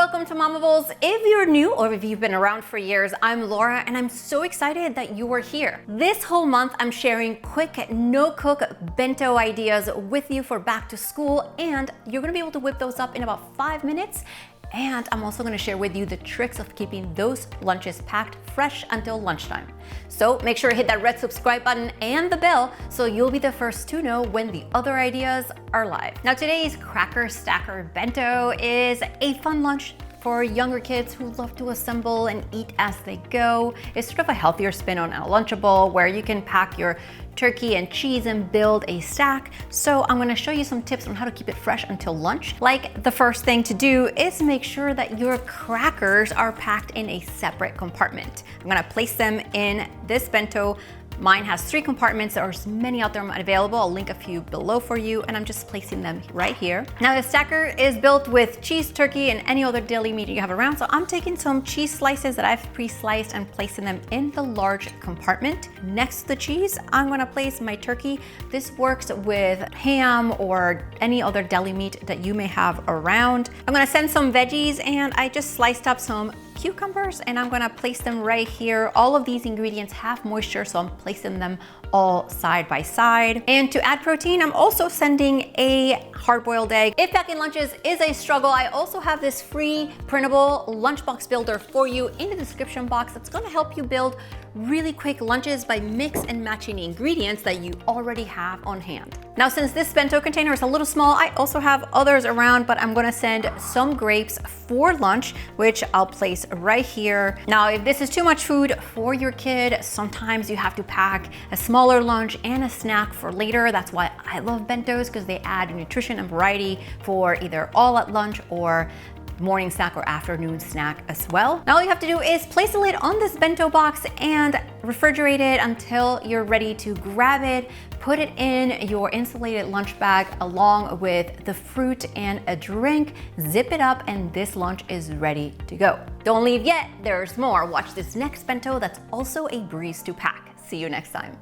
welcome to MOMables. If you're new or if you've been around for years, I'm Laura and I'm so excited that you are here. This whole month, I'm sharing quick, no-cook bento ideas with you for back to school, and you're gonna be able to whip those up in about 5 minutes. And I'm also gonna share with you the tricks of keeping those lunches packed fresh until lunchtime. So make sure to hit that red subscribe button and the bell so you'll be the first to know when the other ideas are live. Now today's Cracker Stacker Bento is a fun lunch for younger kids who love to assemble and eat as they go. It's sort of a healthier spin on a Lunchable where you can pack your turkey and cheese and build a stack. So I'm gonna show you some tips on how to keep it fresh until lunch. Like, the first thing to do is make sure that your crackers are packed in a separate compartment. I'm gonna place them in this bento. Mine has 3 compartments. There's many out there available. I'll link a few below for you, and I'm just placing them right here. Now the stacker is built with cheese, turkey, and any other deli meat you have around. So I'm taking some cheese slices that I've pre-sliced and placing them in the large compartment. Next to the cheese, I'm gonna place my turkey. This works with ham or any other deli meat that you may have around. I'm gonna send some veggies, and I just sliced up some cucumbers and I'm gonna place them right here. All of these ingredients have moisture, so I'm placing them all side by side. And to add protein, I'm also sending a hard-boiled egg. If packing lunches is a struggle, I also have this free printable lunchbox builder for you in the description box that's gonna help you build really quick lunches by mix and matching the ingredients that you already have on hand. Now, since this bento container is a little small, I also have others around, but I'm gonna send some grapes for lunch, which I'll place right here. Now, if this is too much food for your kid, sometimes you have to pack a smaller lunch and a snack for later. That's why I love bentos, because they add nutrition and variety for either all at lunch or morning snack or afternoon snack as well. Now all you have to do is place the lid on this bento box and refrigerate it until you're ready to grab it. Put it in your insulated lunch bag along with the fruit and a drink. Zip it up and this lunch is ready to go. Don't leave yet, there's more. Watch this next bento that's also a breeze to pack. See you next time.